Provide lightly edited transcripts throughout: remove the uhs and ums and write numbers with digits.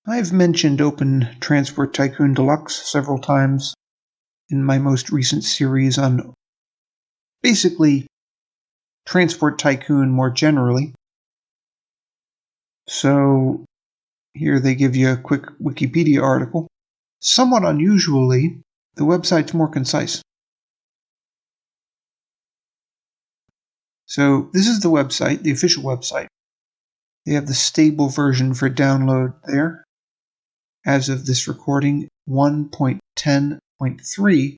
I've mentioned Open Transport Tycoon Deluxe several times in my most recent series on basically Transport Tycoon more generally. So here they give you a quick Wikipedia article. Somewhat unusually, the website's more concise. So this is the website, the official website. They have the stable version for download there. As of this recording, 1.10.3.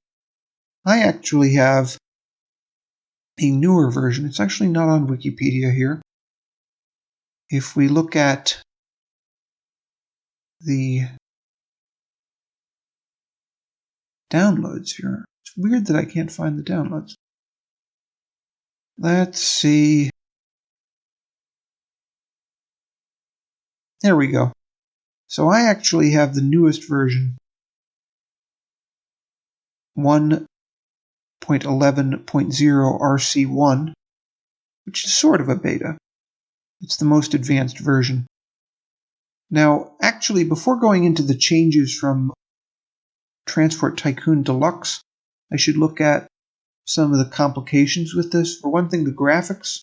I actually have a newer version. It's actually not on Wikipedia here. If we look at the downloads here, it's weird that I can't find the downloads. Let's see. There we go. So I actually have the newest version, 1.11.0 RC1, which is sort of a beta. It's the most advanced version. Now, actually, before going into the changes from Transport Tycoon Deluxe, I should look at some of the complications with this. For one thing, the graphics,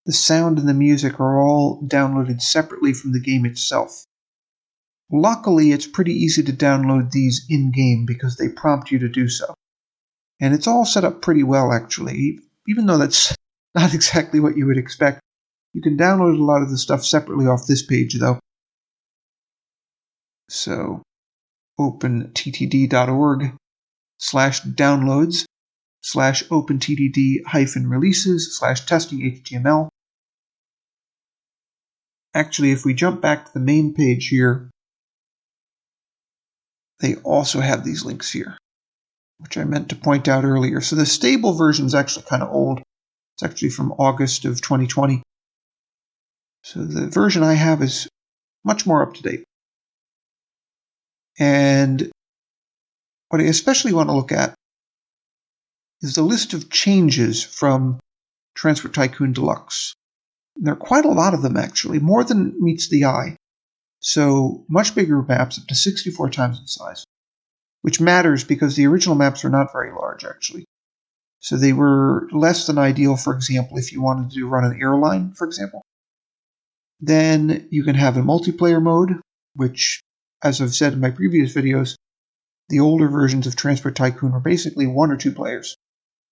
the sound, and the music are all downloaded separately from the game itself. Luckily, it's pretty easy to download these in-game because they prompt you to do so. And it's all set up pretty well, actually. Even though that's not exactly what you would expect, you can download a lot of the stuff separately off this page, though. So, OpenTTD.org/downloads/OpenTTD-releases/testing.html. Actually, if we jump back to the main page here, they also have these links here, which I meant to point out earlier. So the stable version is actually kind of old. It's actually from August of 2020. So the version I have is much more up to date. And what I especially want to look at is the list of changes from Transport Tycoon Deluxe. And there are quite a lot of them, actually, more than meets the eye. So much bigger maps, up to 64 times in size, which matters because the original maps are not very large, actually. So they were less than ideal, for example, if you wanted to run an airline, for example. Then you can have a multiplayer mode, which, as I've said in my previous videos, the older versions of Transport Tycoon were basically 1 or 2 players,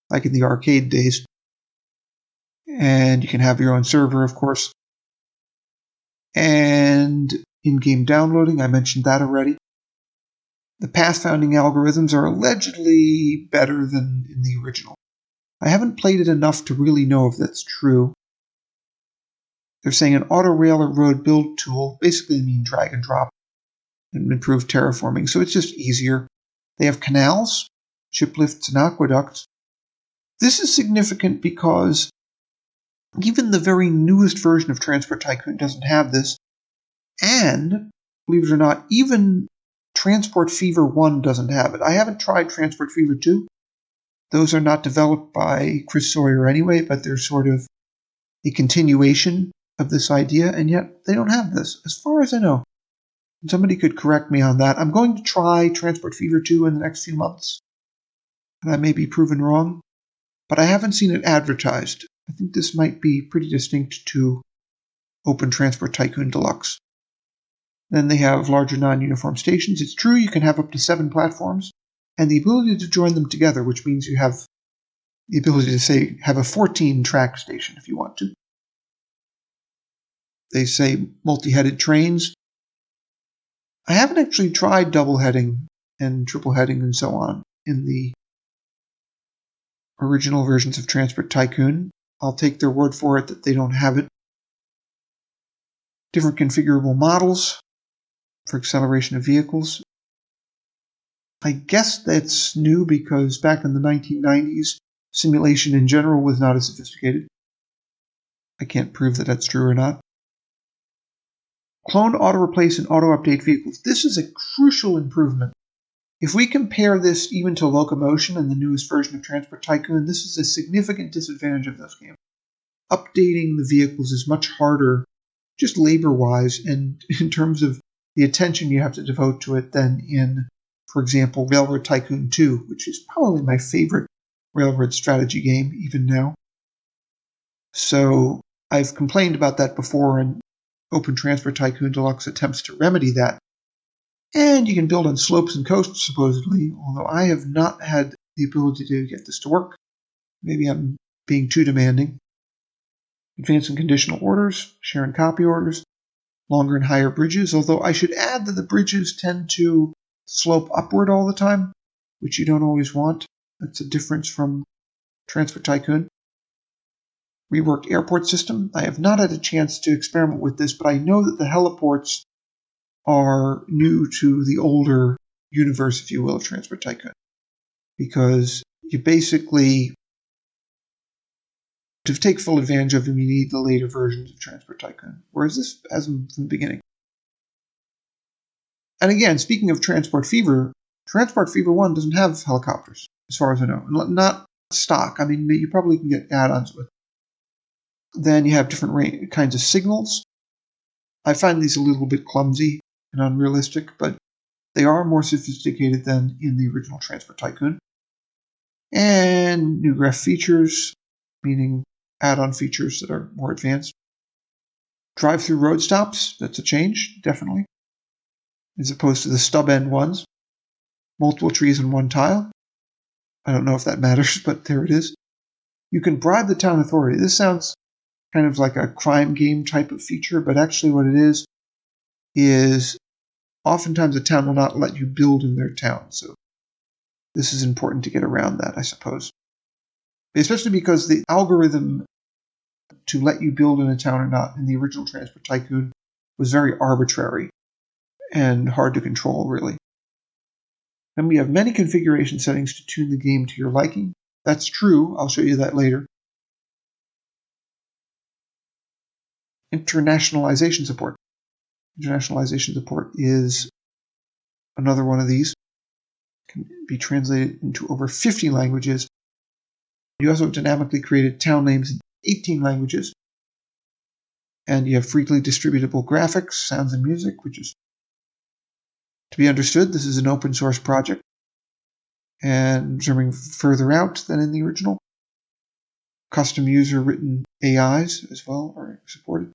like in the arcade days. And you can have your own server, of course. And in-game downloading, I mentioned that already. The path-finding algorithms are allegedly better than in the original. I haven't played it enough to really know if that's true. They're saying an auto railroad build tool, basically mean drag and drop, and improved terraforming, so it's just easier. They have canals, ship lifts, and aqueducts. This is significant because even the very newest version of Transport Tycoon doesn't have this, and, believe it or not, even Transport Fever 1 doesn't have it. I haven't tried Transport Fever 2. Those are not developed by Chris Sawyer anyway, but they're sort of a continuation of this idea, and yet they don't have this, as far as I know. Somebody could correct me on that. I'm going to try Transport Fever 2 in the next few months, and I may be proven wrong, but I haven't seen it advertised. I think this might be pretty distinct to Open Transport Tycoon Deluxe. Then they have larger non-uniform stations. It's true you can have up to 7 platforms, and the ability to join them together, which means you have the ability to, say, have a 14-track station if you want to. They say multi-headed trains. I haven't actually tried double-heading and triple-heading and so on in the original versions of Transport Tycoon. I'll take their word for it that they don't have it. Different configurable models for acceleration of vehicles. I guess that's new because back in the 1990s, simulation in general was not as sophisticated. I can't prove that that's true or not. Clone, auto-replace, and auto-update vehicles. This is a crucial improvement. If we compare this even to locomotion in the newest version of Transport Tycoon, this is a significant disadvantage of this game. Updating the vehicles is much harder, just labor-wise, and in terms of the attention you have to devote to it than in, for example, Railroad Tycoon 2, which is probably my favorite railroad strategy game even now. So I've complained about that before, and Open Transport Tycoon Deluxe attempts to remedy that. And you can build on slopes and coasts, supposedly, although I have not had the ability to get this to work. Maybe I'm being too demanding. Advancing conditional orders, share and copy orders, longer and higher bridges, although I should add that the bridges tend to slope upward all the time, which you don't always want. That's a difference from Transport Tycoon. Reworked airport system. I have not had a chance to experiment with this, but I know that the heliports are new to the older universe, if you will, of Transport Tycoon. Because you basically, to take full advantage of them, you need the later versions of Transport Tycoon. Whereas this has them from the beginning. And again, speaking of Transport Fever 1 doesn't have helicopters, as far as I know. Not stock. I mean, you probably can get add-ons with. Then you have different kinds of signals. I find these a little bit clumsy and unrealistic, but they are more sophisticated than in the original Transport Tycoon. And new graph features, meaning add-on features that are more advanced. Drive-through road stops, that's a change, definitely, as opposed to the stub-end ones. Multiple trees in one tile. I don't know if that matters, but there it is. You can bribe the town authority. This sounds kind of like a crime game type of feature, but actually what it is oftentimes a town will not let you build in their town. So this is important to get around that, I suppose. Especially because the algorithm to let you build in a town or not in the original Transport Tycoon was very arbitrary and hard to control, really. Then we have many configuration settings to tune the game to your liking. That's true. I'll show you that later. Internationalization support. Internationalization support is another one of these. It can be translated into over 50 languages. You also have dynamically created town names in 18 languages. And you have freely distributable graphics, sounds, and music, which is to be understood. This is an open source project. And zooming further out than in the original. Custom user-written AIs as well are supported.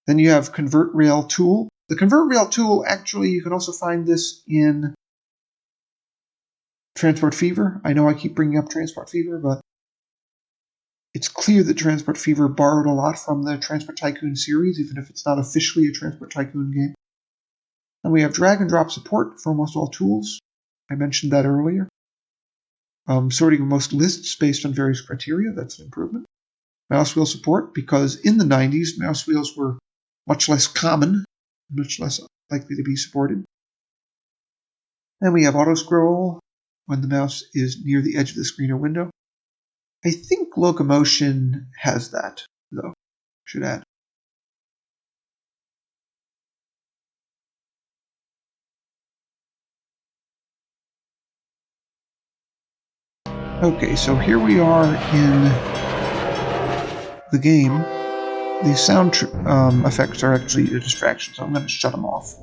Then you have ConvertRail tool. The ConvertRail tool, actually, you can also find this in Transport Fever. I know I keep bringing up Transport Fever, but it's clear that Transport Fever borrowed a lot from the Transport Tycoon series, even if it's not officially a Transport Tycoon game. And we have drag and drop support for almost all tools. I mentioned that earlier. Sorting of most lists based on various criteria, that's an improvement. Mouse wheel support, because in the 90s, mouse wheels were much less common, much less likely to be supported. Then we have auto scroll when the mouse is near the edge of the screen or window. I think Locomotion has that, though. Should add. Okay, so here we are in the game. These sound effects are actually a distraction, so I'm going to shut them off.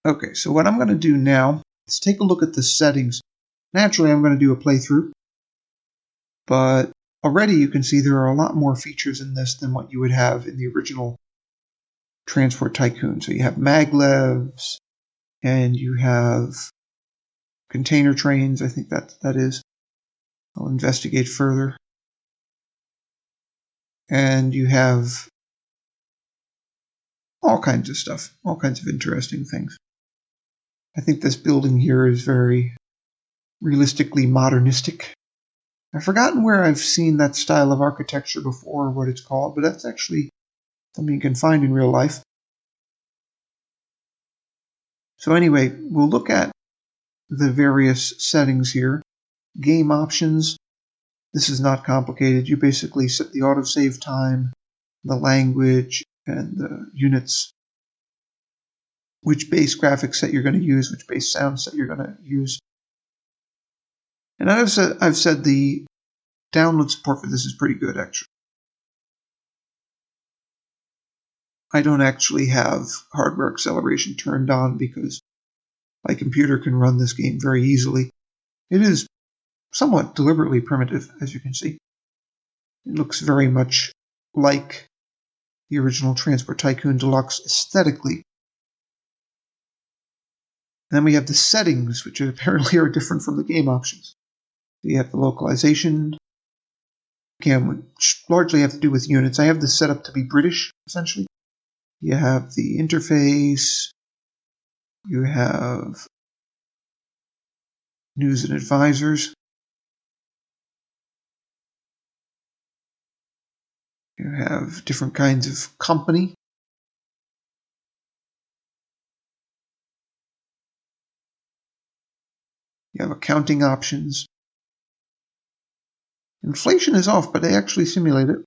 Okay, so what I'm going to do now is take a look at the settings. Naturally, I'm going to do a playthrough, but already you can see there are a lot more features in this than what you would have in the original Transport Tycoon. So you have maglevs, and you have container trains. I think that is. I'll investigate further. And you have all kinds of stuff, all kinds of interesting things. I think this building here is very realistically modernistic. I've forgotten where I've seen that style of architecture before, or what it's called, but that's actually something you can find in real life. So anyway, we'll look at the various settings here. Game options. This is not complicated. You basically set the autosave time, the language, and the units, which base graphics set you're going to use, which base sound set you're going to use. And I've said the download support for this is pretty good, actually. I don't actually have hardware acceleration turned on because my computer can run this game very easily. It is somewhat deliberately primitive, as you can see. It looks very much like the original Transport Tycoon Deluxe aesthetically. And then we have the settings, which apparently are different from the game options. You have the localization, again, which largely have to do with units. I have this set up to be British, essentially. You have the interface, you have news and advisors, you have different kinds of company. You have accounting options. Inflation is off, but they actually simulate it.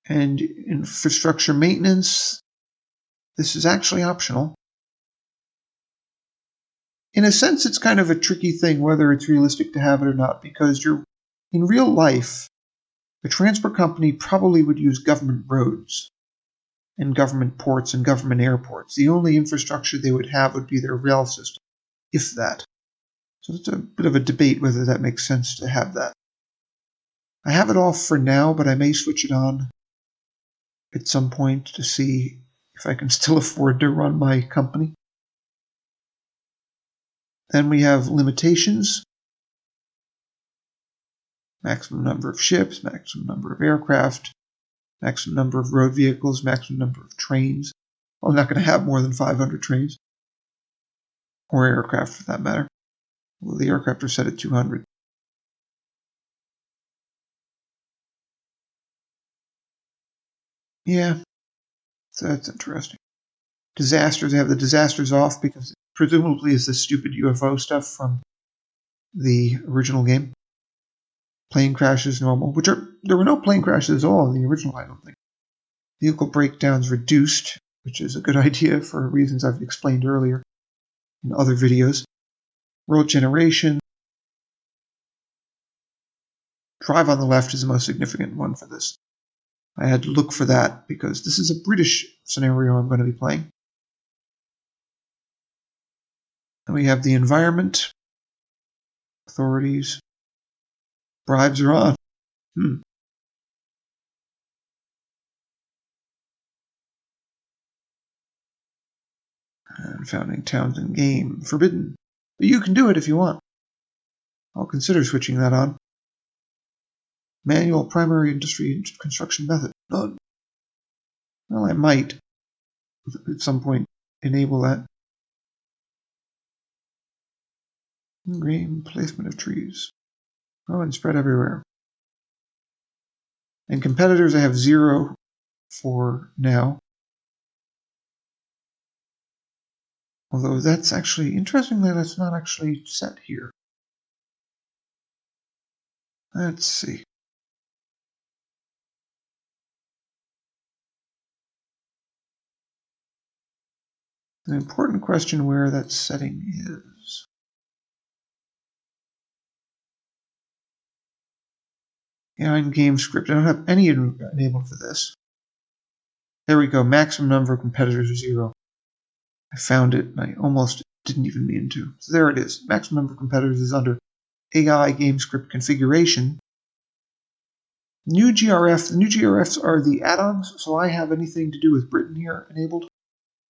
And infrastructure maintenance, this is actually optional. In a sense, it's kind of a tricky thing whether it's realistic to have it or not, because in real life, the transport company probably would use government roads and government ports and government airports. The only infrastructure they would have would be their rail system, if that. So it's a bit of a debate whether that makes sense to have that. I have it off for now, but I may switch it on at some point to see if I can still afford to run my company. Then we have limitations. Maximum number of ships, maximum number of aircraft, maximum number of road vehicles, maximum number of trains. Well, I'm not going to have more than 500 trains. Or aircraft, for that matter. Well, the aircraft are set at 200. Yeah, so that's interesting. Disasters, I have the disasters off because it presumably is the stupid UFO stuff from the original game. Plane crashes normal, there were no plane crashes at all in the original, I don't think. Vehicle breakdowns reduced, which is a good idea for reasons I've explained earlier in other videos. World generation. Drive on the left is the most significant one for this. I had to look for that because this is a British scenario I'm going to be playing. And we have the environment, authorities, bribes are on. And founding towns and game, forbidden. But you can do it if you want. I'll consider switching that on. Manual primary industry construction method. None. Well, I might at some point enable that. Green placement of trees. Oh, and spread everywhere. And competitors, I have 0 for now. Although that's actually, interestingly, that's not actually set here. Let's see. An important question where that setting is. Yeah, in game script, I don't have any enabled for this. There we go, maximum number of competitors is 0. I found it, and I almost didn't even mean to. So there it is. Maximum number of competitors is under AI game script configuration. New GRF. The new GRFs are the add-ons, so I have anything to do with Britain here enabled.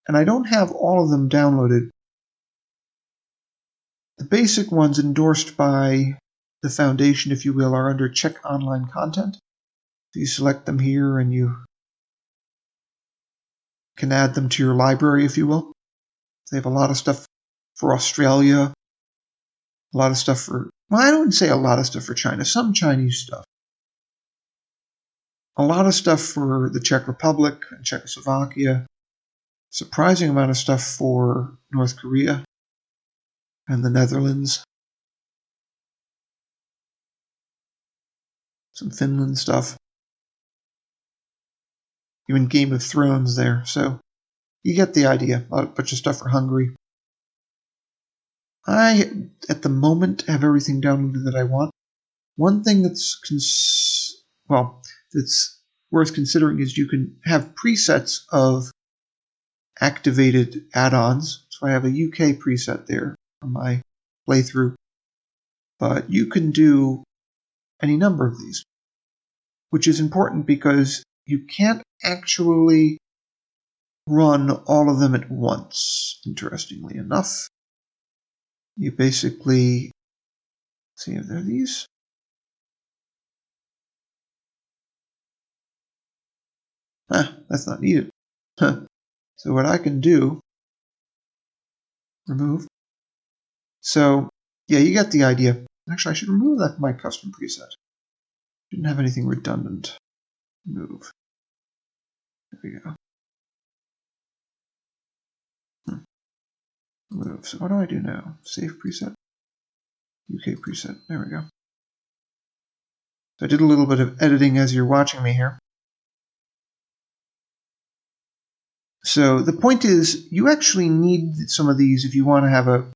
And I don't have all of them downloaded. The basic ones endorsed by the foundation, if you will, are under check online content. So you select them here and you can add them to your library, if you will. They have a lot of stuff for Australia, a lot of stuff for, well, I don't say a lot of stuff for China, some Chinese stuff. A lot of stuff for the Czech Republic and Czechoslovakia. Surprising amount of stuff for North Korea and the Netherlands. Some Finland stuff. Even Game of Thrones there, so you get the idea. A bunch of stuff for Hungary. I, at the moment, have everything downloaded that I want. One thing that's worth considering is you can have presets of activated add-ons. So I have a UK preset there for my playthrough. But you can do any number of these, which is important because you can't actually run all of them at once, interestingly enough. You basically, see if there are these. That's not needed. So what I can do, remove. So yeah, you get the idea. Actually, I should remove that from my custom preset. Didn't have anything redundant. Remove. There we go. Remove. So what do I do now? Save preset. UK preset. There we go. So I did a little bit of editing as you're watching me here. So the point is, you actually need some of these if you want to have a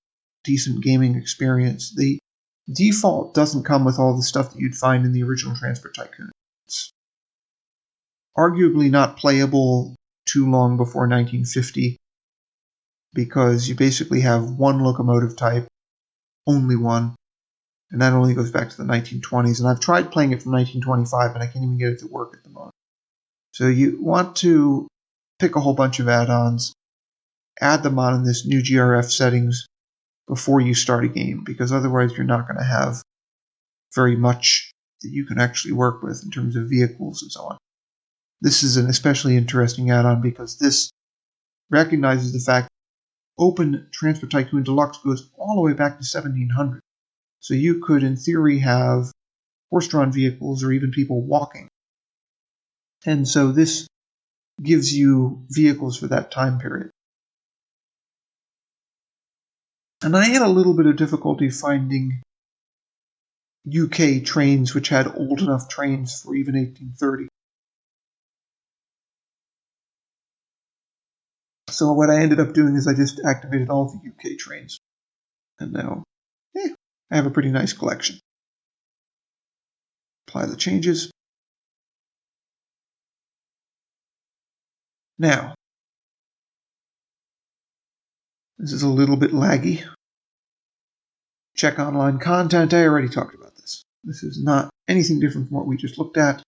decent gaming experience. The default doesn't come with all the stuff that you'd find in the original Transport Tycoon. It's arguably not playable too long before 1950 because you basically have one locomotive type, only one, and that only goes back to the 1920s. And I've tried playing it from 1925, and I can't even get it to work at the moment. So you want to pick a whole bunch of add-ons, add them on in this new GRF settings before you start a game, because otherwise you're not going to have very much that you can actually work with in terms of vehicles and so on. This is an especially interesting add-on because this recognizes the fact Open Transport Tycoon Deluxe goes all the way back to 1700. So you could, in theory, have horse-drawn vehicles or even people walking. And so this gives you vehicles for that time period. And I had a little bit of difficulty finding UK trains which had old enough trains for even 1830. So what I ended up doing is I just activated all the UK trains. And now, I have a pretty nice collection. Apply the changes. Now, this is a little bit laggy. Check online content. I already talked about this. This is not anything different from what we just looked at.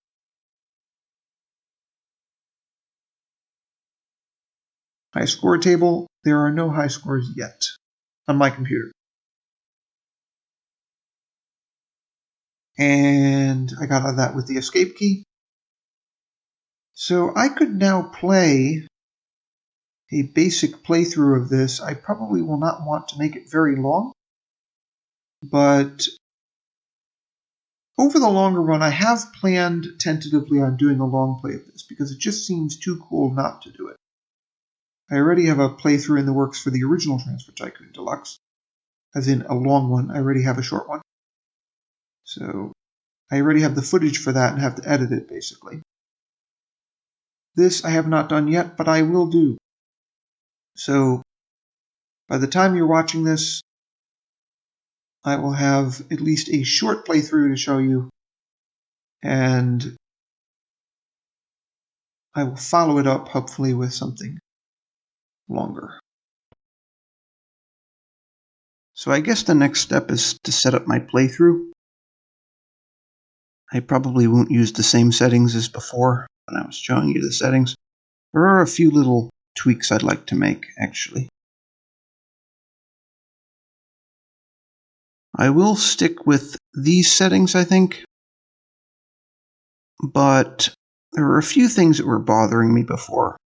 High score table. There are no high scores yet on my computer. And I got out of that with the escape key. So I could now play a basic playthrough of this. I probably will not want to make it very long, but over the longer run, I have planned tentatively on doing a long play of this because it just seems too cool not to do it. I already have a playthrough in the works for the original Transport Tycoon Deluxe, as in a long one. I already have a short one. So I already have the footage for that and have to edit it, basically. This I have not done yet, but I will do. So by the time you're watching this, I will have at least a short playthrough to show you, and I will follow it up, hopefully, with something longer. So I guess the next step is to set up my playthrough. I probably won't use the same settings as before when I was showing you the settings. There are a few little tweaks I'd like to make, actually. I will stick with these settings, I think, but there were a few things that were bothering me before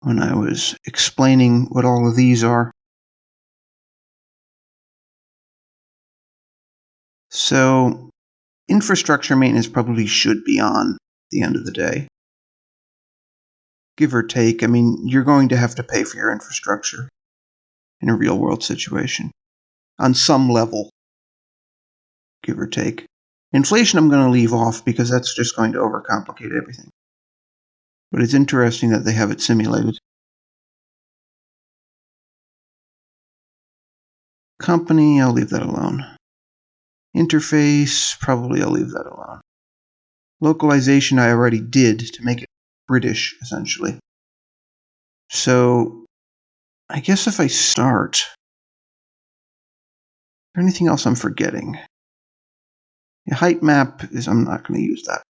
when I was explaining what all of these are. So, infrastructure maintenance probably should be on at the end of the day. Give or take, I mean, you're going to have to pay for your infrastructure in a real-world situation. On some level, give or take. Inflation I'm going to leave off because that's just going to overcomplicate everything. But it's interesting that they have it simulated. Company, I'll leave that alone. Interface, probably I'll leave that alone. Localization I already did to make it British, essentially. So I guess if I start, is there anything else I'm forgetting? The height map is, I'm not going to use that.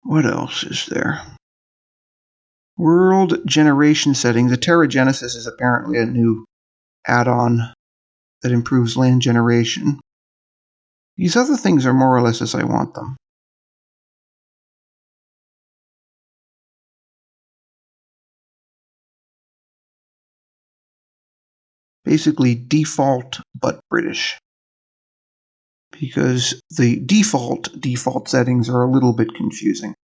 What else is there? World generation settings. The Terragenesis is apparently a new add-on that improves land generation. These other things are more or less as I want them. Basically default but British. Because the default settings are a little bit confusing.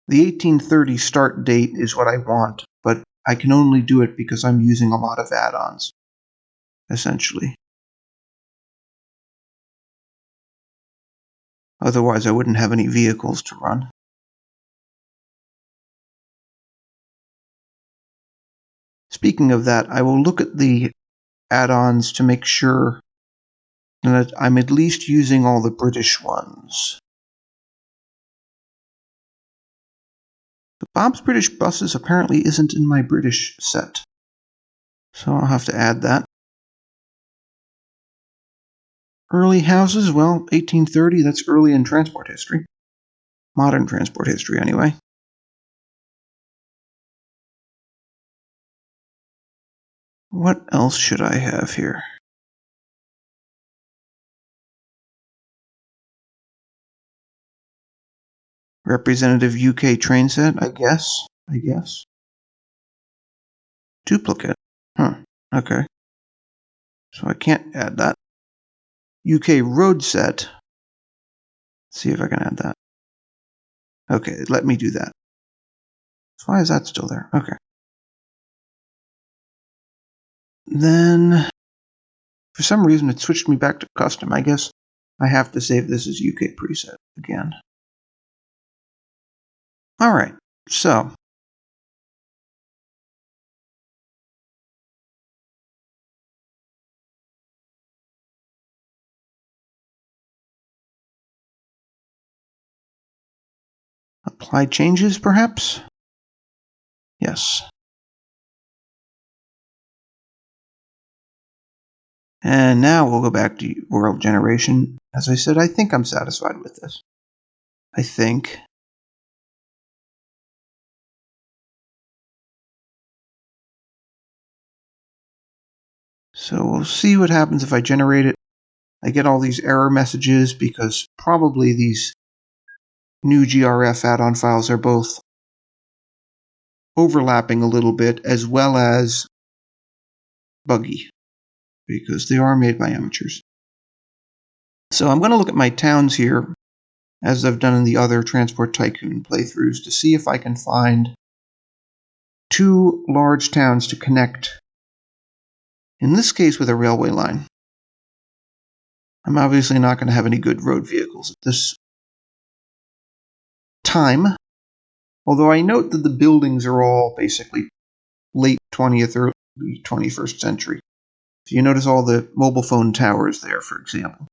The 1830 start date is what I want, but I can only do it because I'm using a lot of add-ons, essentially. Otherwise, I wouldn't have any vehicles to run. Speaking of that, I will look at the add-ons to make sure that I'm at least using all the British ones. But Bob's British Buses apparently isn't in my British set, so I'll have to add that. Early houses, well, 1830, that's early in transport history. Modern transport history, anyway. What else should I have here? Representative UK train set, I guess. Duplicate. Okay. So I can't add that. UK road set. Let's see if I can add that. Okay, let me do that. So why is that still there? Okay. Then, for some reason, it switched me back to custom. I guess I have to save this as UK preset again. All right, so apply changes, perhaps? Yes. And now we'll go back to world generation. As I said, I think I'm satisfied with this. I think. So we'll see what happens if I generate it. I get all these error messages because probably these new GRF add-on files are both overlapping a little bit as well as buggy because they are made by amateurs. So I'm going to look at my towns here as I've done in the other Transport Tycoon playthroughs to see if I can find two large towns to connect, in this case with a railway line. I'm obviously not going to have any good road vehicles at this time, although I note that the buildings are all basically late 20th or 21st century. So you notice all the mobile phone towers there, for example.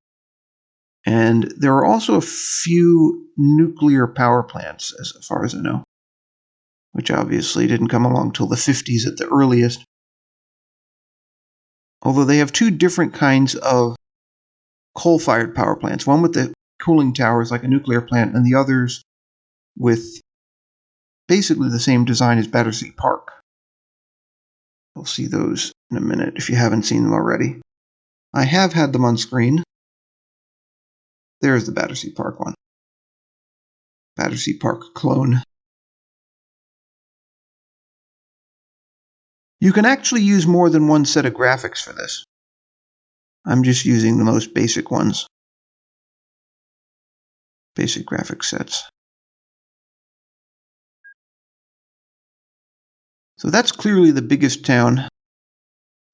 And there are also a few nuclear power plants, as far as I know, which obviously didn't come along till the 50s at the earliest. Although they have two different kinds of coal-fired power plants, one with the cooling towers like a nuclear plant, and the others with basically the same design as Battersea Park. You'll see those in a minute if you haven't seen them already. I have had them on screen. There's the Battersea Park one. Battersea Park clone. You can actually use more than one set of graphics for this. I'm just using the most basic ones. Basic graphic sets. So that's clearly the biggest town.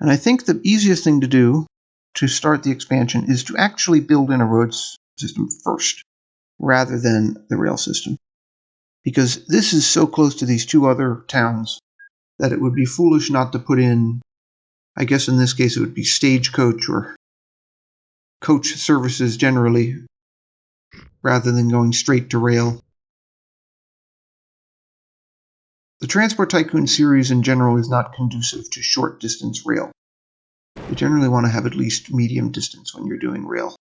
And I think the easiest thing to do to start the expansion is to actually build in a road system first, rather than the rail system. Because this is so close to these two other towns that it would be foolish not to put in, I guess in this case it would be stagecoach or coach services generally rather than going straight to rail. The Transport Tycoon series in general is not conducive to short distance rail. You generally want to have at least medium distance when you're doing rail.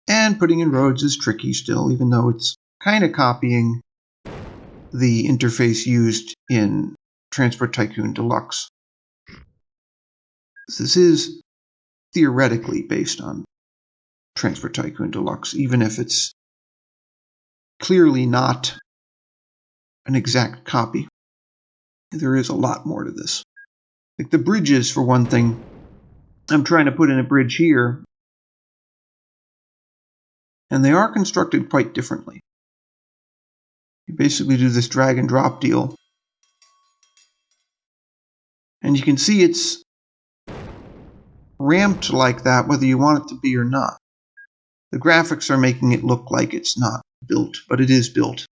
And putting in roads is tricky still, even though it's kind of copying the interface used in Transport Tycoon Deluxe. This is theoretically based on Transport Tycoon Deluxe, even if it's clearly not an exact copy. There is a lot more to this. Like the bridges, for one thing. I'm trying to put in a bridge here, and they are constructed quite differently. You basically do this drag and drop deal, and you can see it's ramped like that whether you want it to be or not. The graphics are making it look like it's not built, but it is built.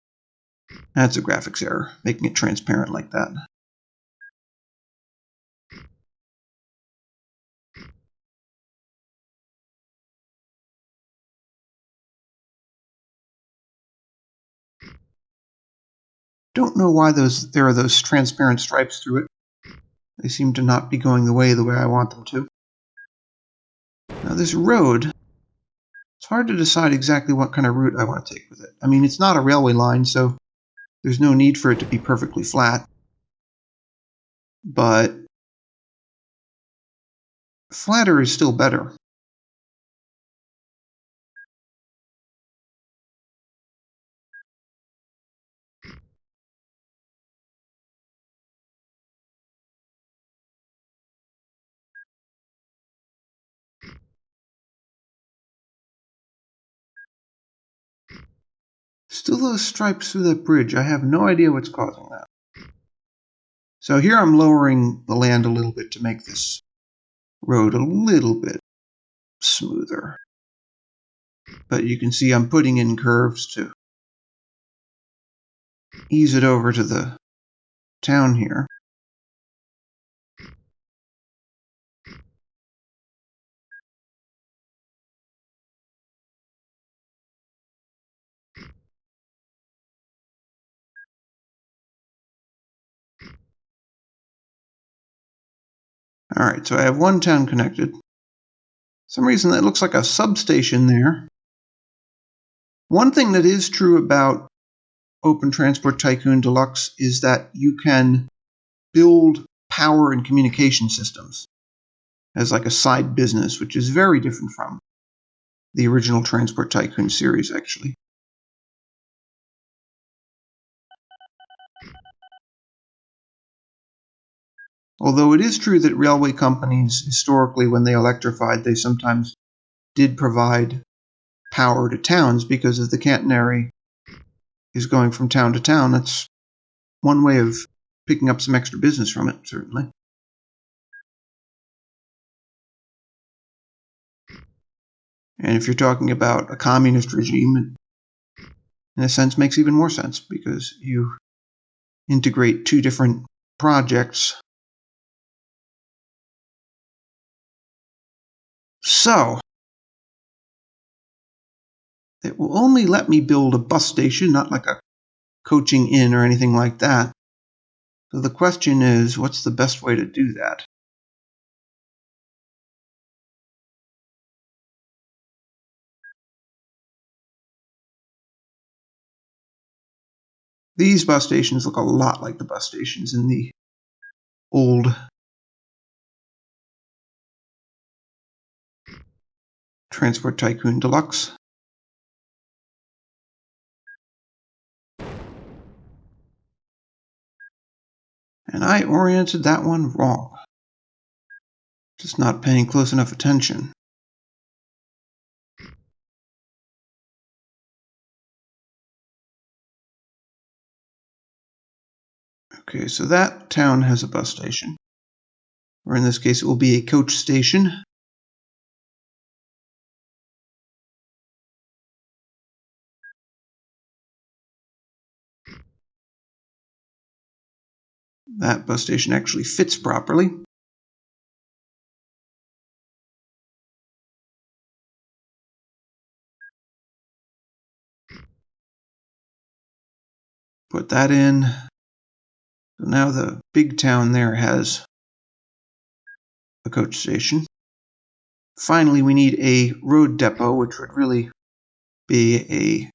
That's a graphics error, making it transparent like that. Don't know why there are those transparent stripes through it. They seem to not be going the way I want them to. Now this road, it's hard to decide exactly what kind of route I want to take with it. I mean, it's not a railway line, so there's no need for it to be perfectly flat. But flatter is still better. Still those stripes through that bridge. I have no idea what's causing that. So here I'm lowering the land a little bit to make this road a little bit smoother. But you can see I'm putting in curves to ease it over to the town here. Alright, so I have one town connected. For some reason that looks like a substation there. One thing that is true about Open Transport Tycoon Deluxe is that you can build power and communication systems as like a side business, which is very different from the original Transport Tycoon series, actually. Although it is true that railway companies, historically, when they electrified, they sometimes did provide power to towns, because if the catenary is going from town to town, that's one way of picking up some extra business from it, certainly. And if you're talking about a communist regime, it, in a sense, makes even more sense, because you integrate two different projects. So, it will only let me build a bus station, not like a coaching inn or anything like that. So the question is, what's the best way to do that? These bus stations look a lot like the bus stations in the old Transport Tycoon Deluxe. And I oriented that one wrong. Just not paying close enough attention. Okay, so that town has a bus station. Or in this case, it will be a coach station. That bus station actually fits properly. Put that in. So now the big town there has a coach station. Finally, we need a road depot, which would really be a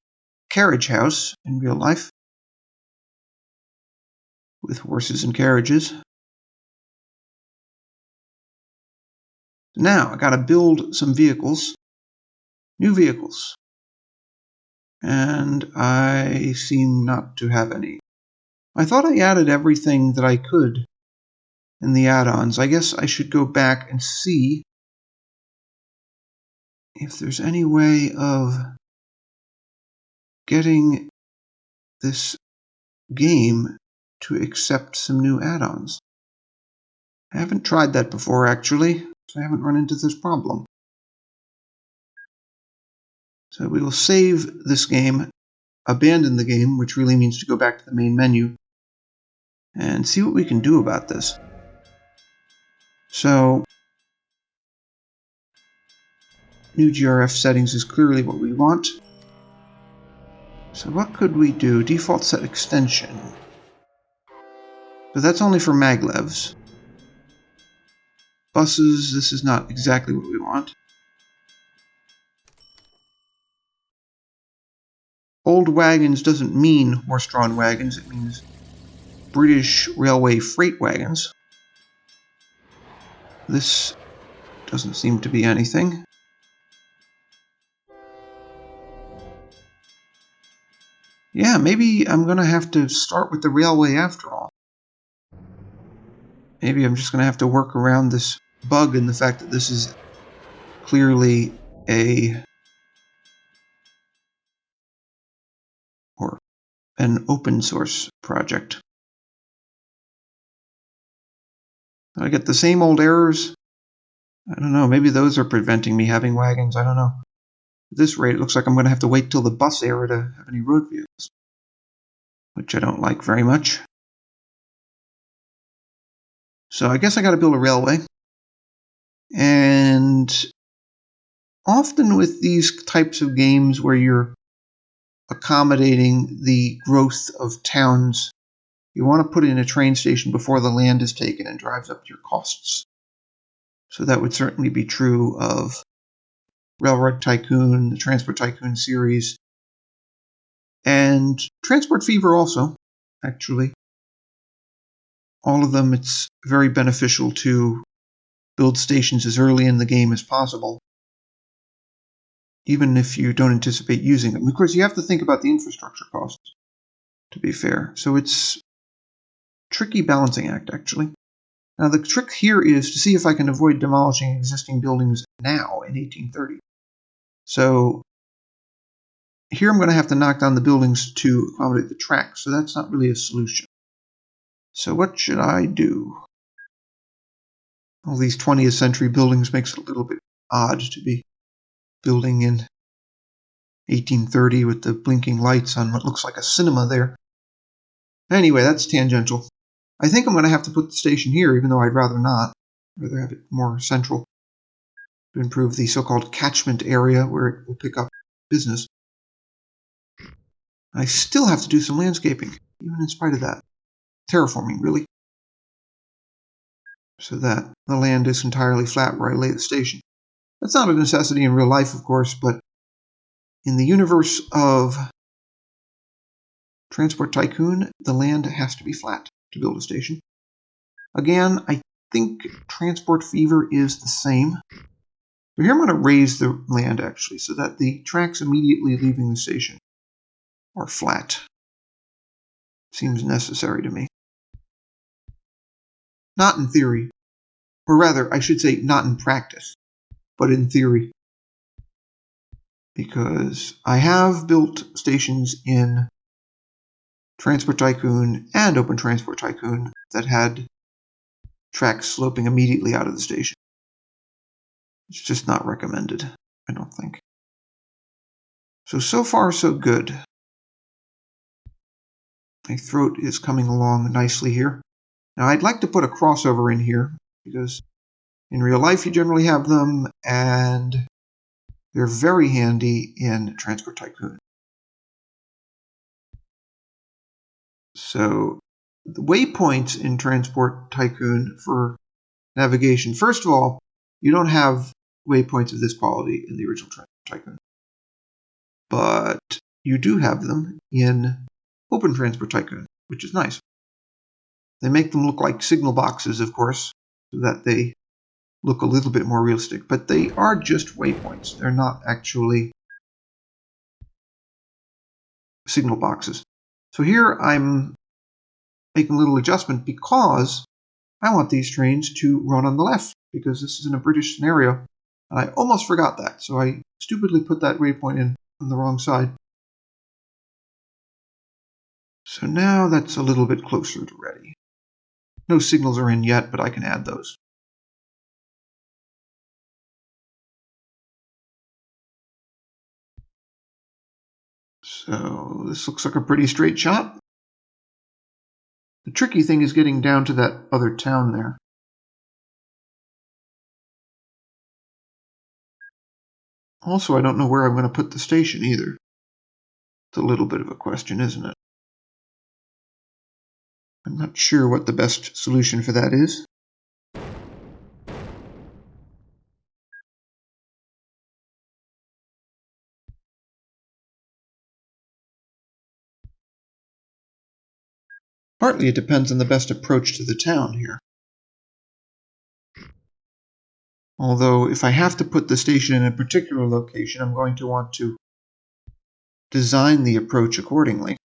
carriage house in real life with horses and carriages. Now I got to build some vehicles, new vehicles, and I seem not to have any. I thought I added everything that I could in the add-ons. I guess I should go back and see if there's any way of getting this game to accept some new add-ons. I haven't tried that before, actually, so I haven't run into this problem. So we will save this game, abandon the game, which really means to go back to the main menu, and see what we can do about this. So, new GRF settings is clearly what we want. So what could we do? Default set extension. So that's only for maglevs. Buses, this is not exactly what we want. Old wagons doesn't mean horse-drawn wagons, it means British railway freight wagons. This doesn't seem to be anything. Yeah, maybe I'm going to have to start with the railway after all. Maybe I'm just going to have to work around this bug and the fact that this is clearly an open source project. I get the same old errors. I don't know, maybe those are preventing me having wagons, I don't know. At this rate, it looks like I'm going to have to wait till the bus era to have any road vehicles, which I don't like very much. So I guess I got to build a railway. And often with these types of games where you're accommodating the growth of towns, you want to put in a train station before the land is taken and drives up your costs. So that would certainly be true of Railroad Tycoon, the Transport Tycoon series, and Transport Fever also, actually. All of them, it's very beneficial to build stations as early in the game as possible, even if you don't anticipate using them. Of course, you have to think about the infrastructure costs, to be fair. So it's a tricky balancing act, actually. Now, the trick here is to see if I can avoid demolishing existing buildings now in 1830. So here I'm going to have to knock down the buildings to accommodate the tracks, so that's not really a solution. So what should I do? All these 20th century buildings makes it a little bit odd to be building in 1830 with the blinking lights on what looks like a cinema there. Anyway, that's tangential. I think I'm going to have to put the station here, even though I'd rather not. I'd rather have it more central to improve the so-called catchment area where it will pick up business. I still have to do some landscaping, even in spite of that. Terraforming, really. So that the land is entirely flat where I lay the station. That's not a necessity in real life, of course, but in the universe of Transport Tycoon, the land has to be flat to build a station. Again, I think Transport Fever is the same. But here I'm going to raise the land, actually, so that the tracks immediately leaving the station are flat. Seems necessary to me. Not in theory. Or rather, I should say not in practice, but in theory. Because I have built stations in Transport Tycoon and Open Transport Tycoon that had tracks sloping immediately out of the station. It's just not recommended, I don't think. So far, so good. My throat is coming along nicely here. Now, I'd like to put a crossover in here, because in real life you generally have them, and they're very handy in Transport Tycoon. So the waypoints in Transport Tycoon for navigation, first of all, you don't have waypoints of this quality in the original Transport Tycoon. But you do have them in Open Transport Tycoon, which is nice. They make them look like signal boxes, of course, so that they look a little bit more realistic. But they are just waypoints. They're not actually signal boxes. So here I'm making a little adjustment because I want these trains to run on the left, because this is in a British scenario. And I almost forgot that, so I stupidly put that waypoint in on the wrong side. So now that's a little bit closer to ready. No signals are in yet, but I can add those. So this looks like a pretty straight shot. The tricky thing is getting down to that other town there. Also, I don't know where I'm going to put the station either. It's a little bit of a question, isn't it? I'm not sure what the best solution for that is. Partly it depends on the best approach to the town here. Although, if I have to put the station in a particular location, I'm going to want to design the approach accordingly.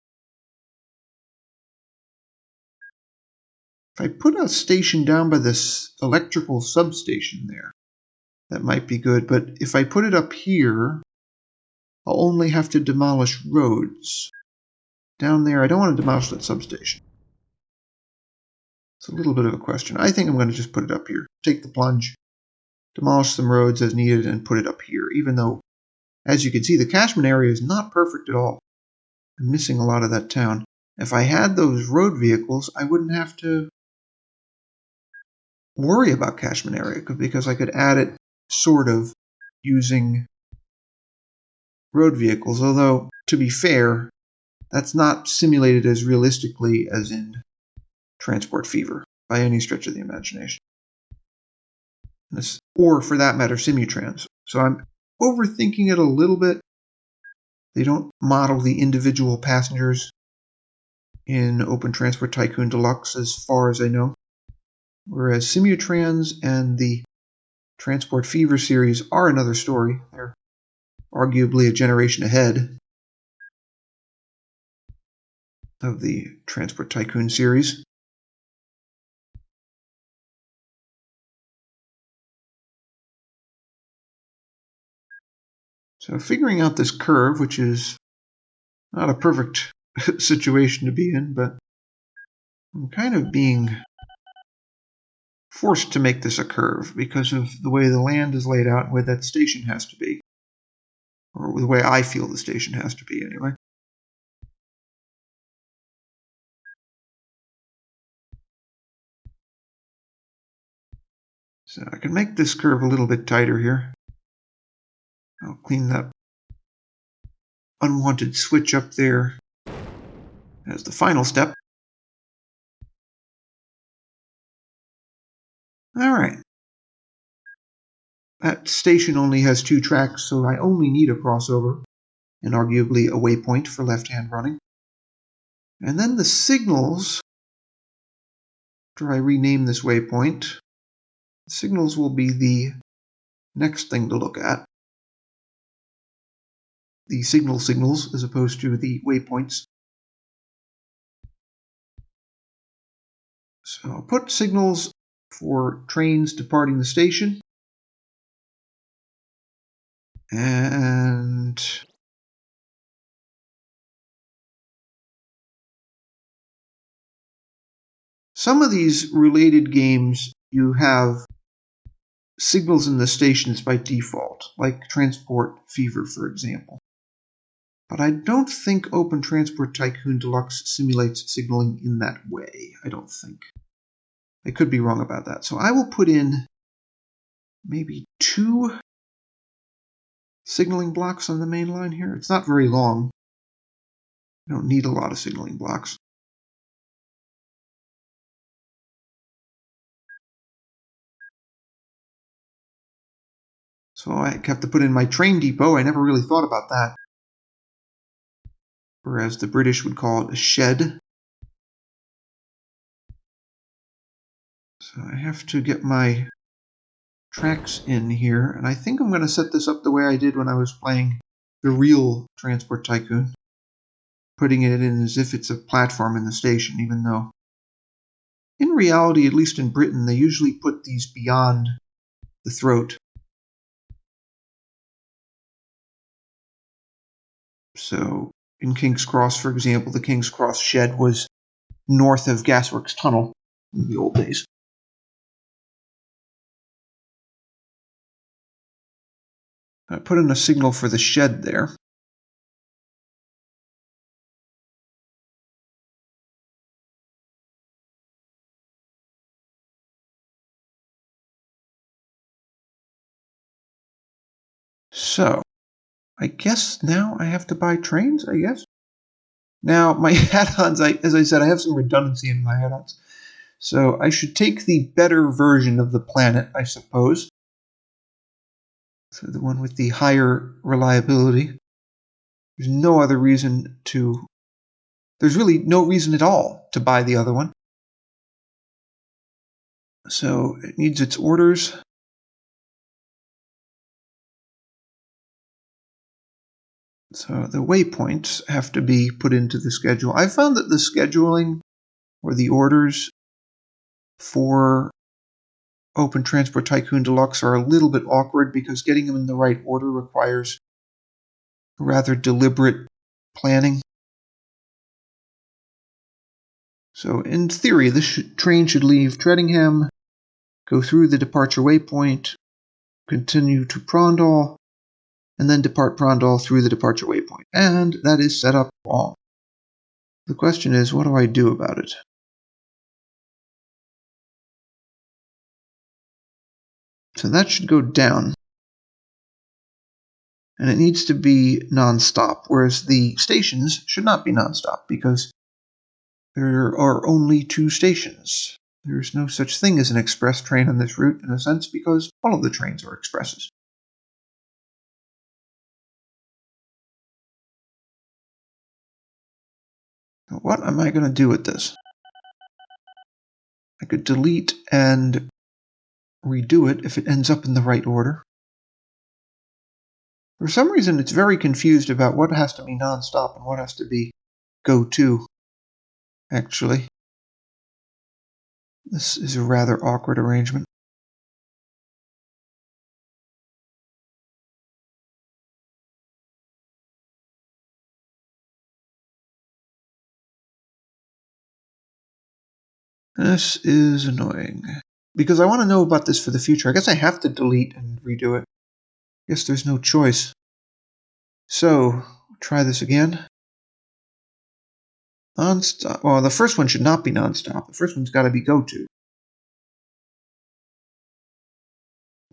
If I put a station down by this electrical substation there, that might be good, but if I put it up here, I'll only have to demolish roads. Down there, I don't want to demolish that substation. It's a little bit of a question. I think I'm going to just put it up here. Take the plunge, demolish some roads as needed, and put it up here, even though, as you can see, the catchment area is not perfect at all. I'm missing a lot of that town. If I had those road vehicles, I wouldn't have to worry about catchment area, because I could add it sort of using road vehicles, although, to be fair, that's not simulated as realistically as in Transport Fever by any stretch of the imagination. Or, for that matter, Simutrans. So I'm overthinking it a little bit. They don't model the individual passengers in Open Transport Tycoon Deluxe as far as I know. Whereas Simutrans and the Transport Fever series are another story. They're arguably a generation ahead of the Transport Tycoon series. So figuring out this curve, which is not a perfect situation to be in, but I'm kind of being forced to make this a curve because of the way the land is laid out and where that station has to be. Or the way I feel the station has to be, anyway. So I can make this curve a little bit tighter here. I'll clean that unwanted switch up there as the final step. Alright. That station only has 2 tracks, so I only need a crossover and arguably a waypoint for left-hand running. And then the signals, after I rename this waypoint, the signals will be the next thing to look at. The signals as opposed to the waypoints. So I'll put signals for trains departing the station. And some of these related games, you have signals in the stations by default, like Transport Fever, for example. But I don't think Open Transport Tycoon Deluxe simulates signaling in that way. I don't think. I could be wrong about that. So I will put in maybe 2 signaling blocks on the main line here. It's not very long. I don't need a lot of signaling blocks. So I have to put in my train depot. I never really thought about that. Whereas the British would call it a shed. So I have to get my tracks in here, and I think I'm going to set this up the way I did when I was playing the real Transport Tycoon, putting it in as if it's a platform in the station, even though in reality, at least in Britain, they usually put these beyond the throat. So in King's Cross, for example, the King's Cross shed was north of Gasworks Tunnel in the old days. I put in a signal for the shed there. So I guess now I have to buy trains, I guess. Now, my add-ons, as I said, I have some redundancy in my add-ons. So I should take the better version of the planet, I suppose. So the one with the higher reliability. There's no other reason to... There's really no reason at all to buy the other one. So it needs its orders. So the waypoints have to be put into the schedule. I found that the scheduling or the orders for Open Transport Tycoon Deluxe are a little bit awkward because getting them in the right order requires rather deliberate planning. So in theory, this train should leave Treddingham, go through the departure waypoint, continue to Prondal, and then depart Prondal through the departure waypoint. And that is set up wrong. The question is, what do I do about it? So that should go down. And it needs to be non-stop, whereas the stations should not be non-stop because there are only 2 stations. There's no such thing as an express train on this route in a sense because all of the trains are expresses. Now, what am I going to do with this? I could delete and redo it if it ends up in the right order. For some reason, it's very confused about what has to be non-stop and what has to be go-to, actually. This is a rather awkward arrangement. This is annoying. Because I want to know about this for the future. I guess I have to delete and redo it. I guess there's no choice. So, try this again. Non-stop. Well, the first one should not be non-stop. The first one's got to be go-to.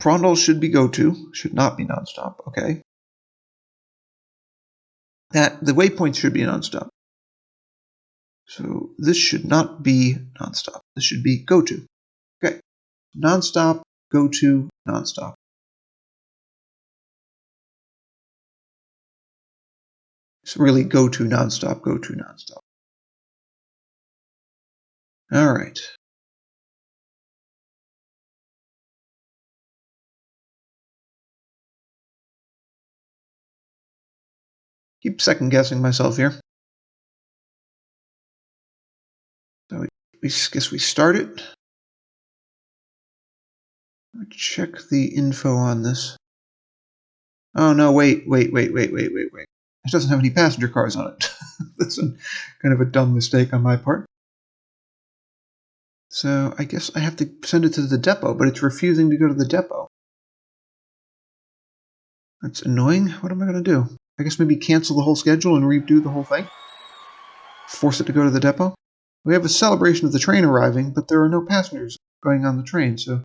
Prondal should be go-to. Should not be non-stop. Okay. The waypoints should be non-stop. So this should not be non-stop. This should be go-to. Okay. Non-stop, go-to, non-stop. It's really go-to, non-stop, go-to, non-stop. All right. Keep second-guessing myself here. So I guess we start it. Check the info on this. Oh, no, wait. It doesn't have any passenger cars on it. That's kind of a dumb mistake on my part. So I guess I have to send it to the depot, but it's refusing to go to the depot. That's annoying. What am I going to do? I guess maybe cancel the whole schedule and redo the whole thing? Force it to go to the depot? We have a celebration of the train arriving, but there are no passengers going on the train, so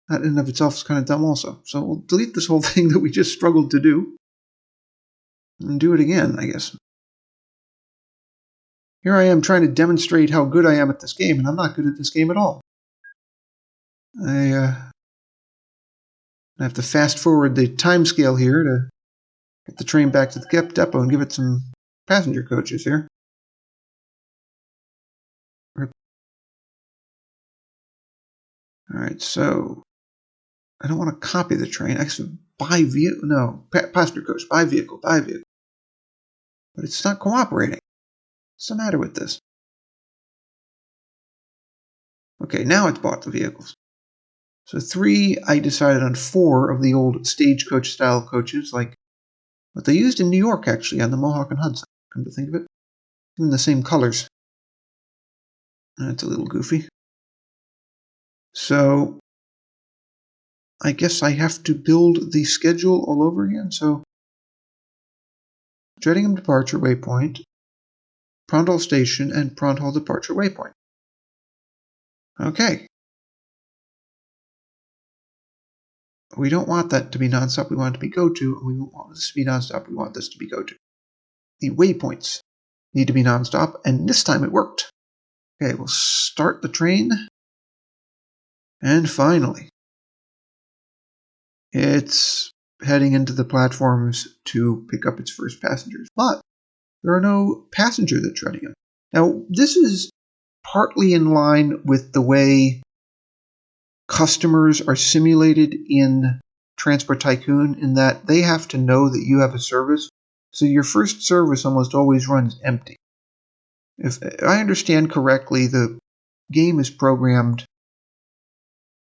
that in and of itself is kind of dumb also. So we'll delete this whole thing that we just struggled to do and do it again, I guess. Here I am trying to demonstrate how good I am at this game, and I'm not good at this game at all. I have to fast forward the time scale here to get the train back to the depot and give it some passenger coaches here. Alright, so I don't want to copy the train. Actually, buy vehicle. No, passenger coach. Buy vehicle. Buy vehicle. But it's not cooperating. What's the matter with this? Okay, now it's bought the vehicles. So 3, I decided on 4 of the old stagecoach style coaches, like what they used in New York, actually, on the Mohawk and Hudson. Come to think of it. Even the same colors. That's a little goofy. So I guess I have to build the schedule all over again. So Dreadingham Departure Waypoint, Prondhall Station, and Prondhall Departure Waypoint. Okay. We don't want that to be nonstop. We want it to be go-to. We don't want this to be nonstop. We want this to be go-to. The waypoints need to be nonstop, and this time it worked. Okay, we'll start the train. And finally, it's heading into the platforms to pick up its first passengers. But there are no passengers at Dreadingham. Now, this is partly in line with the way customers are simulated in Transport Tycoon, in that they have to know that you have a service. So your first service almost always runs empty. If I understand correctly, the game is programmed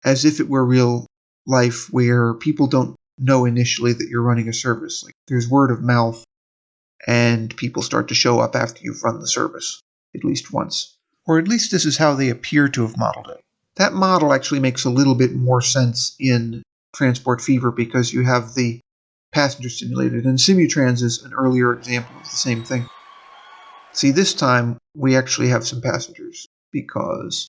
as if it were real life, where people don't know initially that you're running a service. Like, there's word of mouth, and people start to show up after you've run the service, at least once. Or at least this is how they appear to have modeled it. That model actually makes a little bit more sense in Transport Fever, because you have the passenger simulated, and Simutrans is an earlier example of the same thing. See, this time we actually have some passengers, because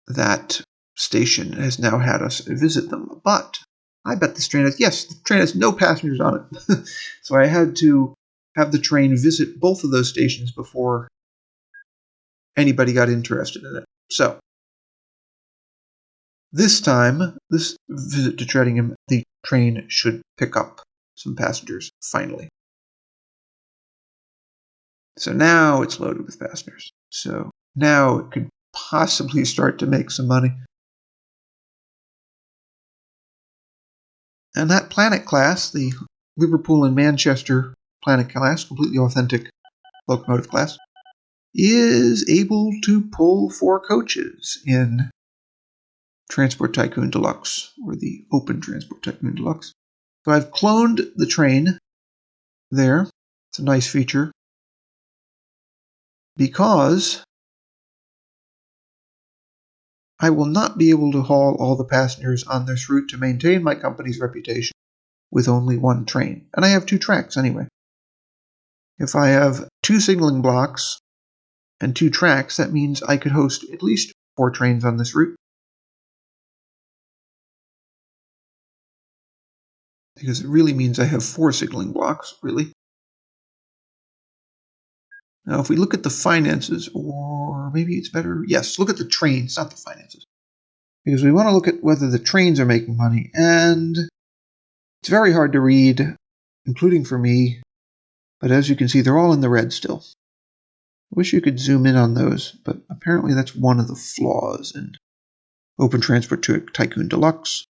that station has now had us visit them. But I bet this train has, yes, the train has no passengers on it. So I had to have the train visit both of those stations before anybody got interested in it. So this time, this visit to Dreadingham, the train should pick up some passengers, finally. So now it's loaded with passengers. So now it could possibly start to make some money. And that Planet class, the Liverpool and Manchester Planet class, completely authentic locomotive class, is able to pull 4 coaches in Transport Tycoon Deluxe, or the Open Transport Tycoon Deluxe. So I've cloned the train there. It's a nice feature, because I will not be able to haul all the passengers on this route to maintain my company's reputation with only 1 train. And I have 2 tracks anyway. If I have 2 signaling blocks and 2 tracks, that means I could host at least 4 trains on this route. Because it really means I have 4 signaling blocks, really. Now, if we look at the finances, or maybe it's better, yes, look at the trains, not the finances. Because we want to look at whether the trains are making money, and it's very hard to read, including for me, but as you can see, they're all in the red still. I wish you could zoom in on those, but apparently that's one of the flaws in Open Transport Tycoon Deluxe.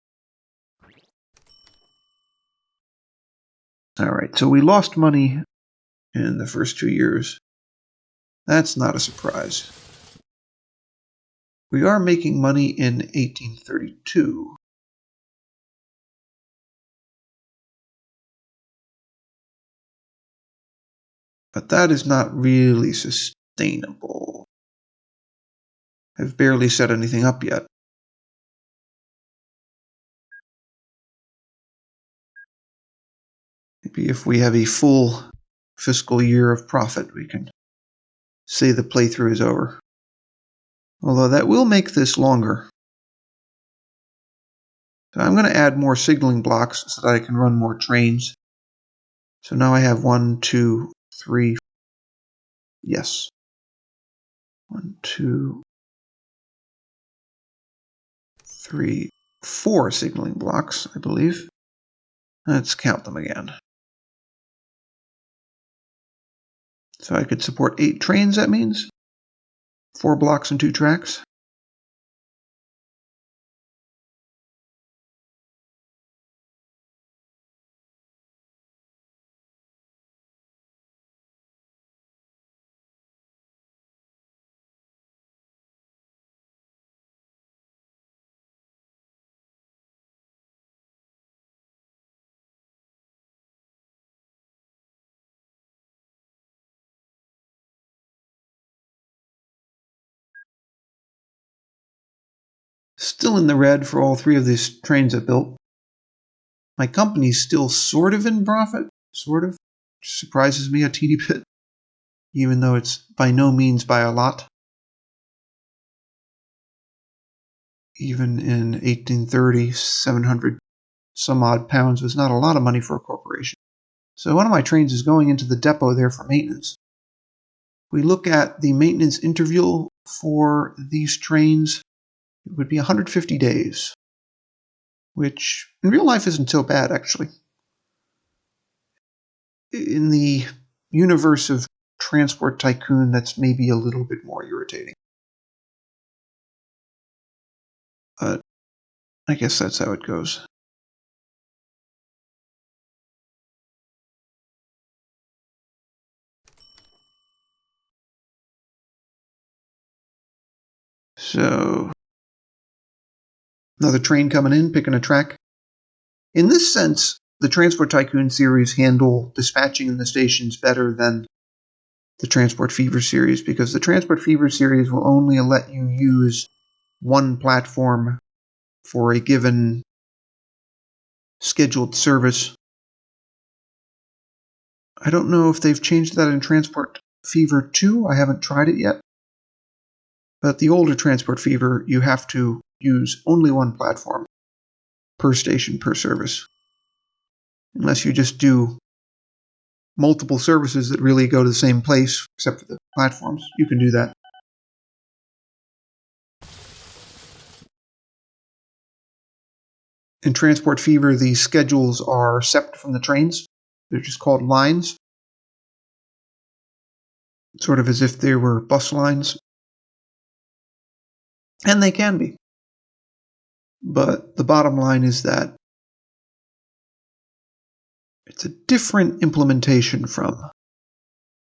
Alright, so we lost money in the first 2 years. That's not a surprise. We are making money in 1832. But that is not really sustainable. I've barely set anything up yet. Maybe if we have a full fiscal year of profit, we can say the playthrough is over. Although that will make this longer. So I'm going to add more signaling blocks so that I can run more trains. So now I have 1, 2, 3. Yes. 1, 2, 3, 4 signaling blocks, I believe. Let's count them again. So I could support 8 trains, that means. 4 blocks and 2 tracks. Still in the red for all 3 of these trains I've built. My company's still sort of in profit, sort of. Which surprises me a teeny bit, even though it's by no means by a lot. Even in 1830, 700 some odd pounds was not a lot of money for a corporation. So one of my trains is going into the depot there for maintenance. We look at the maintenance interval for these trains. It would be 150 days, which in real life isn't so bad, actually. In the universe of Transport Tycoon, that's maybe a little bit more irritating. But I guess that's how it goes. So, another train coming in, picking a track. In this sense, the Transport Tycoon series handle dispatching in the stations better than the Transport Fever series, because the Transport Fever series will only let you use one platform for a given scheduled service. I don't know if they've changed that in Transport Fever 2. I haven't tried it yet. But the older Transport Fever, you have to use only one platform per station, per service. Unless you just do multiple services that really go to the same place, except for the platforms. You can do that. In Transport Fever, the schedules are separate from the trains. They're just called lines. Sort of as if they were bus lines. And they can be. But the bottom line is that it's a different implementation from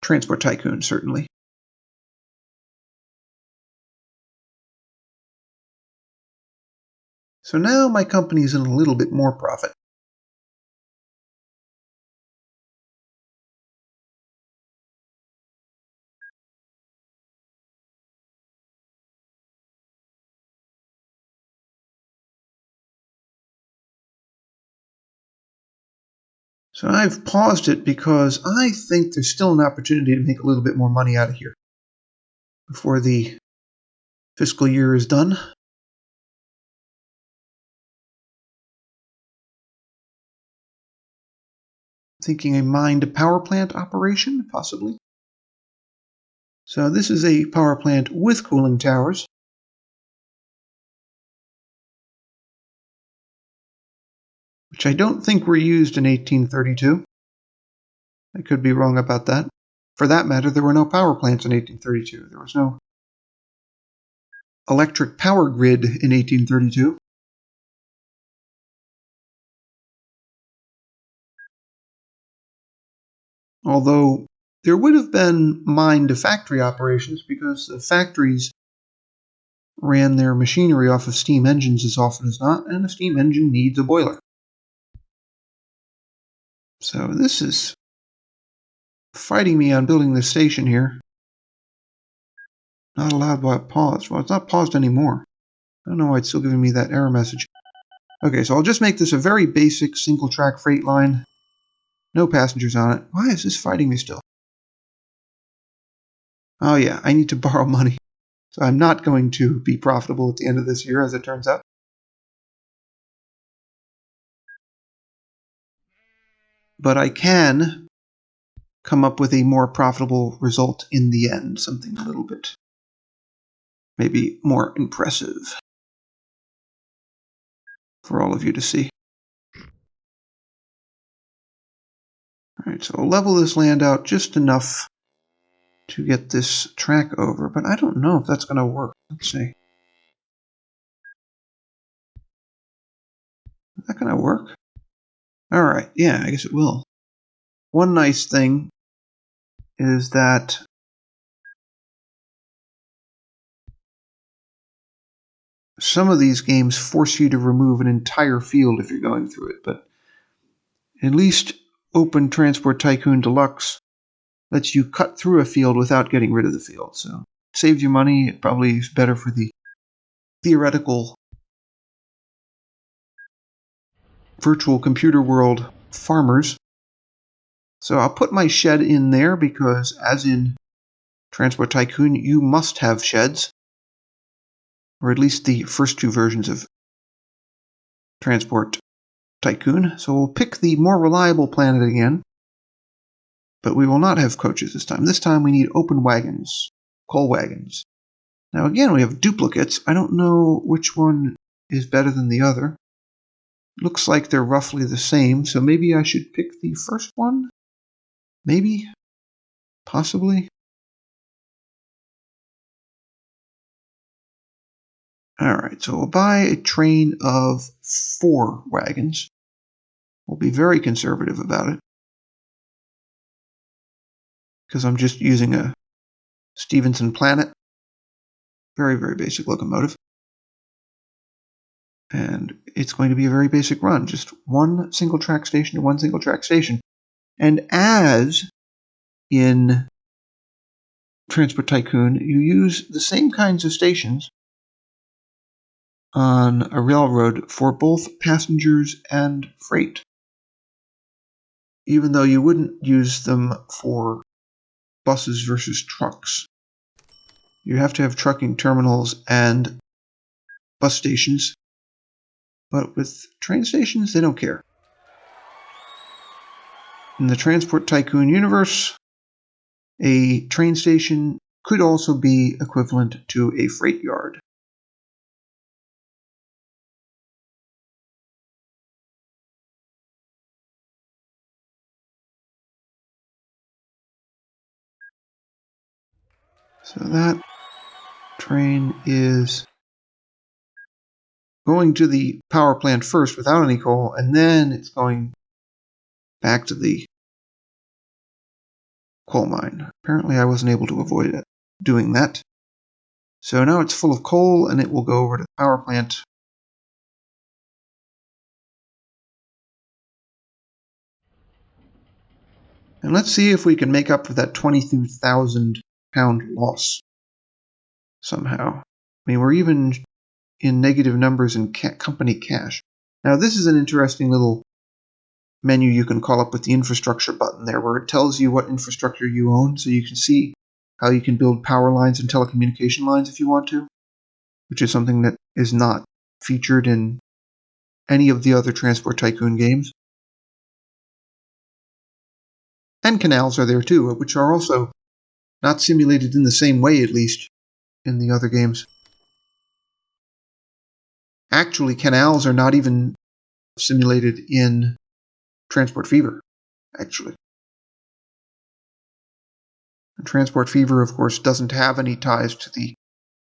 Transport Tycoon, certainly. So now my company is in a little bit more profit. So I've paused it because I think there's still an opportunity to make a little bit more money out of here before the fiscal year is done. Thinking a mined power plant operation, possibly. So this is a power plant with cooling towers. Which I don't think were used in 1832. I could be wrong about that. For that matter, there were no power plants in 1832. There was no electric power grid in 1832. Although there would have been mine-to-factory operations because the factories ran their machinery off of steam engines as often as not, and a steam engine needs a boiler. So this is fighting me on building this station here. Not allowed by pause. Well, it's not paused anymore. I don't know why it's still giving me that error message. Okay, so I'll just make this a very basic single-track freight line. No passengers on it. Why is this fighting me still? Oh yeah, I need to borrow money. So I'm not going to be profitable at the end of this year, as it turns out. But I can come up with a more profitable result in the end. Something a little bit maybe more impressive. for all of you to see. Alright, so I'll level this land out just enough to get this track over, but I don't know if that's going to work. Let's see. Is that going to work? Alright, yeah, I guess it will. One nice thing is that some of these games force you to remove an entire field if you're going through it, but at least Open Transport Tycoon Deluxe lets you cut through a field without getting rid of the field. So it saves you money. It probably is better for the theoretical virtual computer world farmers. So I'll put my shed in there because, as in Transport Tycoon, you must have sheds, or at least the first two versions of Transport Tycoon. So we'll pick the more reliable planet again, but we will not have coaches this time. This time we need open wagons, coal wagons. Now again, we have duplicates. I don't know which one is better than the other. Looks like they're roughly the same, so maybe I should pick the first one? Maybe? Possibly? Alright, so we'll buy a train of 4 wagons. We'll be very conservative about it, because I'm just using a Stevenson Planet. Very, very basic locomotive. And it's going to be a very basic run, just one single track station to one single track station. And as in Transport Tycoon, you use the same kinds of stations on a railroad for both passengers and freight, even though you wouldn't use them for buses versus trucks. You have to have trucking terminals and bus stations, but with train stations, they don't care. In the Transport Tycoon universe, a train station could also be equivalent to a freight yard. So that train is going to the power plant first without any coal, and then it's going back to the coal mine. Apparently I wasn't able to avoid it doing that. So now it's full of coal, and it will go over to the power plant. And let's see if we can make up for that 22,000 pound loss somehow. I mean, we're even in negative numbers in company cash. Now, this is an interesting little menu you can call up with the infrastructure button there, where it tells you what infrastructure you own, so you can see how you can build power lines and telecommunication lines if you want to, which is something that is not featured in any of the other Transport Tycoon games. And canals are there too, which are also not simulated in the same way, at least, in the other games. Actually, canals are not even simulated in Transport Fever, actually. And Transport Fever, of course, doesn't have any ties to the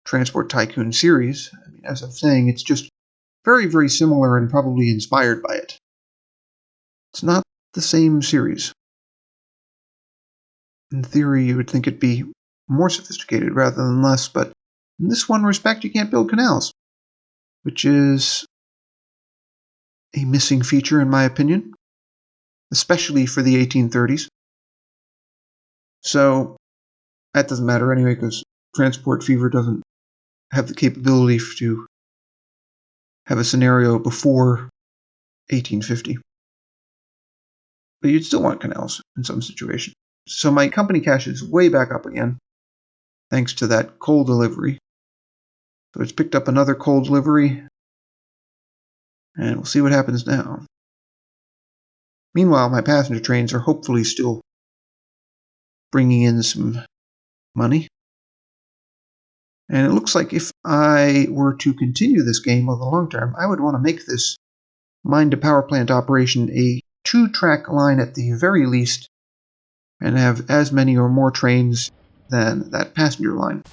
Transport Tycoon series. I mean, as I'm saying, it's just very, very similar and probably inspired by it. It's not the same series. In theory, you would think it'd be more sophisticated rather than less, but in this one respect, you can't build canals, which is a missing feature in my opinion, especially for the 1830s. So that doesn't matter anyway, because Transport Fever doesn't have the capability to have a scenario before 1850. But you'd still want canals in some situations. So my company cash is way back up again, thanks to that coal delivery. So it's picked up another coal delivery, and we'll see what happens now. Meanwhile, my passenger trains are hopefully still bringing in some money. And it looks like if I were to continue this game over the long term, I would want to make this mine to power plant operation, a 2-track line at the very least, and have as many or more trains than that passenger line.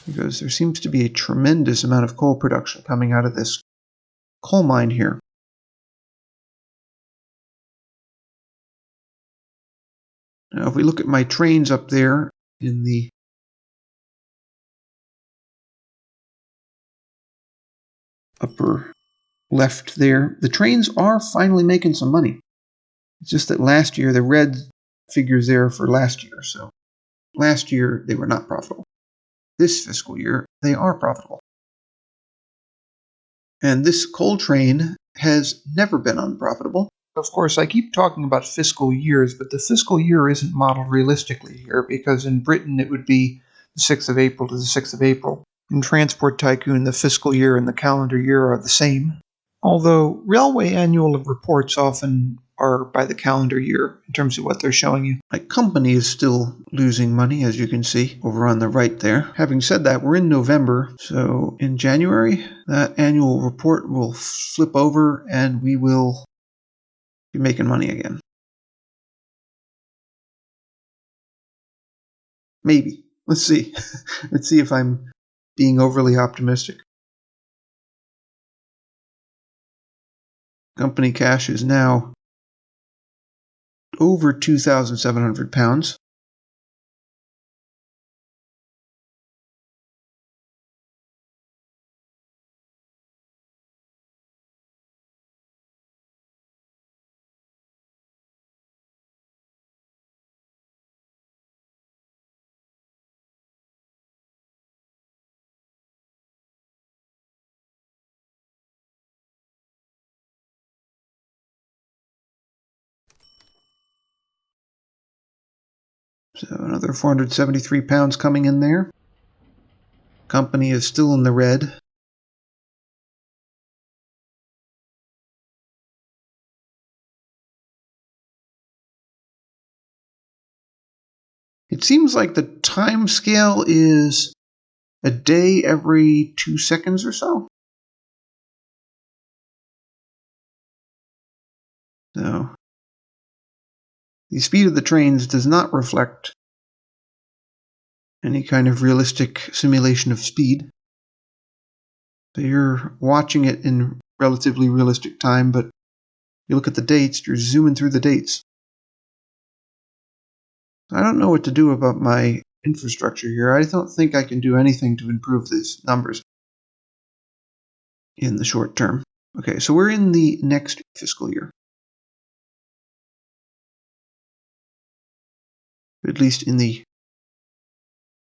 Because there seems to be a tremendous amount of coal production coming out of this coal mine here. Now, if we look at my trains up there in the upper left there, the trains are finally making some money. It's just that last year, the red figures there for last year, so last year they were not profitable. This fiscal year, they are profitable. And this coal train has never been unprofitable. Of course, I keep talking about fiscal years, but the fiscal year isn't modeled realistically here, because in Britain it would be the 6th of April to the 6th of April. In Transport Tycoon, the fiscal year and the calendar year are the same, although railway annual reports often are by the calendar year in terms of what they're showing you. My company is still losing money, as you can see over on the right there. Having said that, we're in November, so in January, that annual report will flip over and we will be making money again. Maybe. Let's see. Let's see if I'm being overly optimistic. Company cash is now over £2,700. So another £473 coming in there. Company is still in the red. It seems like the time scale is a day every 2 seconds or so. So the speed of the trains does not reflect any kind of realistic simulation of speed. So you're watching it in relatively realistic time, but you look at the dates, you're zooming through the dates. I don't know what to do about my infrastructure here. I don't think I can do anything to improve these numbers in the short term. Okay, so we're in the next fiscal year. At least in the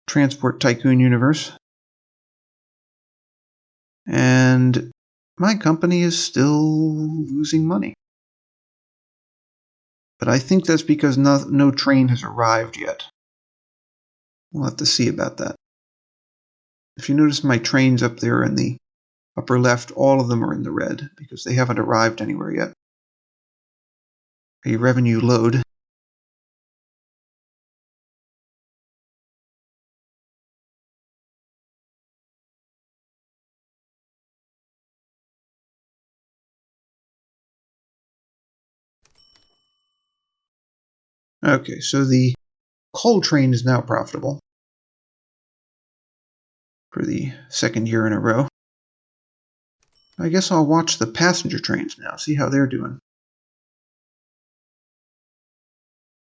Transport Tycoon universe. And my company is still losing money. But I think that's because no train has arrived yet. We'll have to see about that. If you notice my trains up there in the upper left, all of them are in the red because they haven't arrived anywhere yet. A revenue load. Okay, so the coal train is now profitable for the second year in a row. I guess I'll watch the passenger trains now, see how they're doing.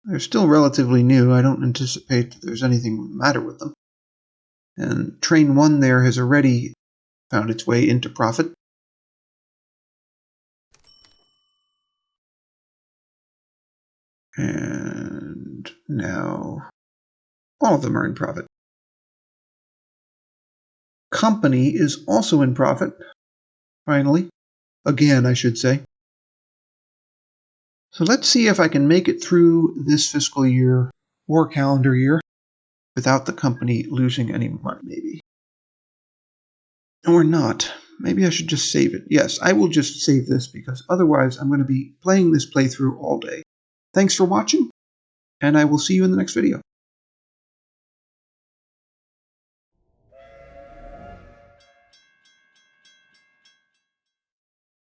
They're still relatively new. I don't anticipate that there's anything the matter with them. And train 1 there has already found its way into profit. And now all of them are in profit. Company is also in profit, finally. Again, I should say. So let's see if I can make it through this fiscal year or calendar year without the company losing any money, maybe. Or not. Maybe I should just save it. Yes, I will just save this because otherwise I'm going to be playing this playthrough all day. Thanks for watching, and I will see you in the next video.